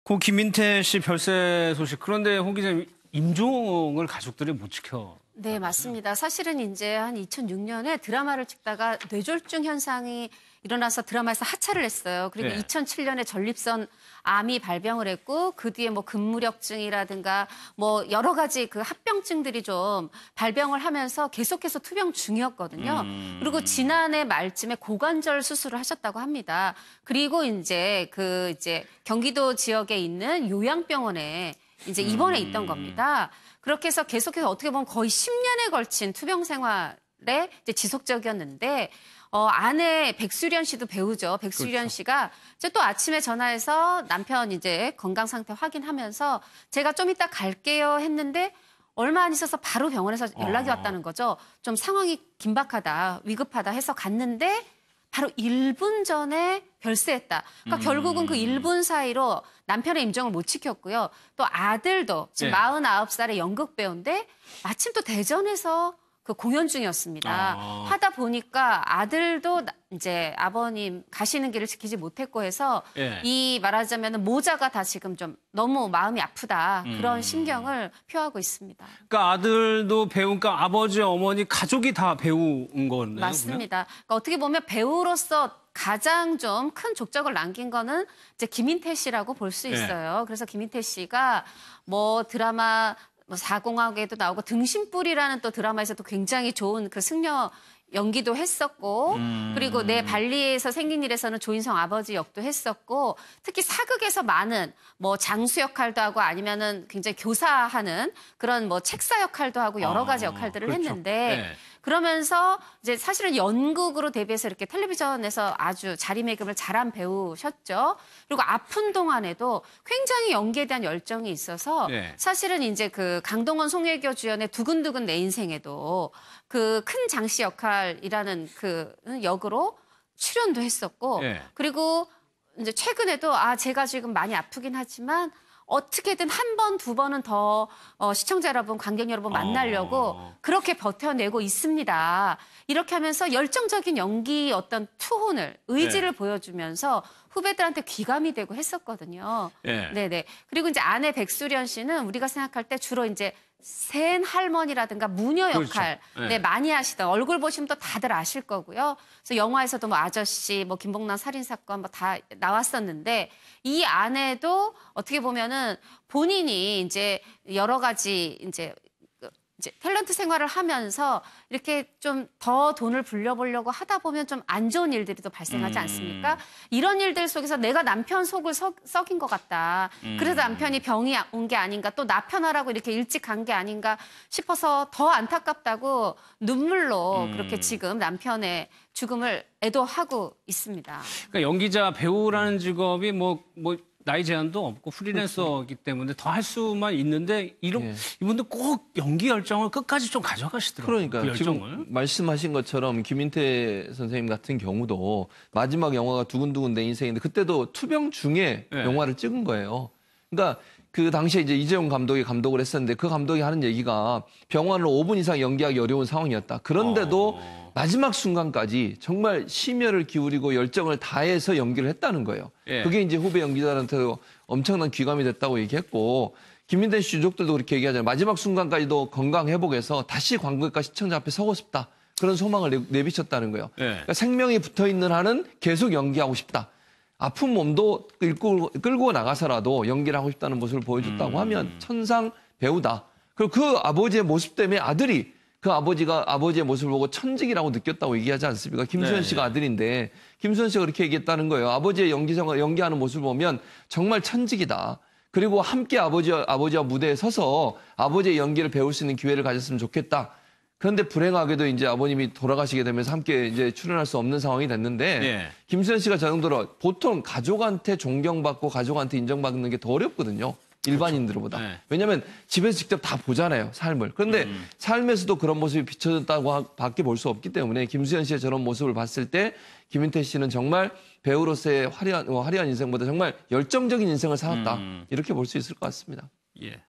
고 김민태 씨 별세 소식. 그런데 홍 기자님, 임종을 가족들이 못 지켜. 네, 맞습니다. 사실은 이제 한 2006년에 드라마를 찍다가 뇌졸중 현상이 일어나서 드라마에서 하차를 했어요. 그리고 네. 2007년에 전립선 암이 발병을 했고 그 뒤에 뭐 근무력증이라든가 뭐 여러 가지 그 합병증들이 좀 발병을 하면서 계속해서 투병 중이었거든요. 그리고 지난해 말쯤에 고관절 수술을 하셨다고 합니다. 그리고 이제 경기도 지역에 있는 요양병원에 이제 입원해 있던 겁니다. 그렇게 해서 계속해서 어떻게 보면 거의 10년에 걸친 투병 생활에 이제 지속적이었는데 아내 백수련 씨도 배우죠. 백수련 그렇죠. 씨가 이제 또 아침에 전화해서 남편 이제 건강 상태 확인하면서 제가 좀 이따 갈게요 했는데 얼마 안 있어서 바로 병원에서 연락이 왔다는 거죠. 좀 상황이 긴박하다, 위급하다 해서 갔는데 바로 1분 전에 별세했다. 그러니까 결국은 그 1분 사이로 남편의 임종을 못 지켰고요. 또 아들도 지금 네. 49살의 연극 배우인데 마침 또 대전에서 그 공연 중이었습니다. 하다 보니까 아들도 이제 아버님 가시는 길을 지키지 못했고 해서 예. 이 말하자면 모자가 다 지금 좀 너무 마음이 아프다. 그런 심경을 표하고 있습니다. 그러니까 아들도 배우니까 아버지, 어머니, 가족이 다 배우인 거네요. 맞습니다. 그러니까 어떻게 보면 배우로서 가장 좀 큰 족적을 남긴 거는 이제 김인태 씨라고 볼 수 있어요. 그래서 김인태 씨가 뭐 드라마 사공학에도 나오고 등신불이라는 또 드라마에서도 굉장히 좋은 그 승려 연기도 했었고 그리고 내 발리에서 생긴 일에서는 조인성 아버지 역도 했었고 특히 사극에서 많은 뭐 장수 역할도 하고 아니면은 굉장히 교사하는 그런 뭐 책사 역할도 하고 여러 가지 역할들을 그렇죠. 했는데 네. 그러면서 이제 사실은 연극으로 데뷔해서 이렇게 텔레비전에서 아주 자리매김을 잘한 배우셨죠. 그리고 아픈 동안에도 굉장히 연기에 대한 열정이 있어서 네. 사실은 이제 그 강동원 송혜교 주연의 두근두근 내 인생에도 그 큰 장씨 역할이라는 그 역으로 출연도 했었고 네. 그리고 이제 최근에도 제가 지금 많이 아프긴 하지만 어떻게든 한 번, 두 번은 더 시청자 여러분, 관객 여러분 만나려고 그렇게 버텨내고 있습니다. 이렇게 하면서 열정적인 연기 어떤 투혼을, 의지를 보여주면서 후배들한테 귀감이 되고 했었거든요. 예. 네네. 그리고 이제 아내 백수련 씨는 우리가 생각할 때 주로 이제 센 할머니라든가 무녀 역할 그렇죠. 네, 많이 하시던 얼굴 보시면 또 다들 아실 거고요. 그래서 영화에서도 뭐 아저씨, 뭐 김복남 살인 사건 뭐 다 나왔었는데 이 아내도 어떻게 보면은 본인이 이제 여러 가지 이제 탤런트 생활을 하면서 이렇게 좀 더 돈을 불려보려고 하다 보면 좀 안 좋은 일들이 또 발생하지 않습니까? 이런 일들 속에서 내가 남편 속을 썩인 것 같다. 그래서 남편이 병이 온 게 아닌가 또 나 편하라고 이렇게 일찍 간 게 아닌가 싶어서 더 안타깝다고 눈물로 그렇게 지금 남편의 죽음을 애도하고 있습니다. 그러니까 연기자, 배우라는 직업이 뭐 나이 제한도 없고 프리랜서이기 때문에 더 할 수만 있는데 이분들 꼭 연기 열정을 끝까지 좀 가져가시더라고요. 그러니까 그 열정을. 지금 말씀하신 것처럼 김인태 선생님 같은 경우도 마지막 영화가 두근두근 내 인생인데 그때도 투병 중에 네. 영화를 찍은 거예요. 그러니까 그 당시에 이제 이재용 감독이 감독을 했었는데 그 감독이 하는 얘기가 병원을 5분 이상 연기하기 어려운 상황이었다. 그런데도 마지막 순간까지 정말 심혈을 기울이고 열정을 다해서 연기를 했다는 거예요. 예. 그게 이제 후배 연기자들한테도 엄청난 귀감이 됐다고 얘기했고 김민태 씨 유족들도 그렇게 얘기하잖아요. 마지막 순간까지도 건강 회복해서 다시 관객과 시청자 앞에 서고 싶다. 그런 소망을 내비쳤다는 거예요. 예. 그러니까 생명이 붙어있는 한은 계속 연기하고 싶다. 아픈 몸도 끌고 나가서라도 연기를 하고 싶다는 모습을 보여줬다고 하면 천상 배우다. 그리고 그 아버지의 모습 때문에 아들이 그 아버지의 모습을 보고 천직이라고 느꼈다고 얘기하지 않습니까? 김수현 씨가 아들인데 김수현 씨가 그렇게 얘기했다는 거예요. 아버지의 연기하는 모습을 보면 정말 천직이다. 그리고 함께 아버지와 무대에 서서 아버지의 연기를 배울 수 있는 기회를 가졌으면 좋겠다. 그런데 불행하게도 이제 아버님이 돌아가시게 되면서 함께 이제 출연할 수 없는 상황이 됐는데 예. 김수현 씨가 저 정도로 보통 가족한테 존경받고 가족한테 인정받는 게 더 어렵거든요. 일반인들보다. 네. 왜냐하면 집에서 직접 다 보잖아요, 삶을. 그런데 삶에서도 그런 모습이 비춰졌다고 밖에 볼 수 없기 때문에 김수현 씨의 저런 모습을 봤을 때 김인태 씨는 정말 배우로서의 화려한 인생보다 정말 열정적인 인생을 살았다. 이렇게 볼 수 있을 것 같습니다. 예.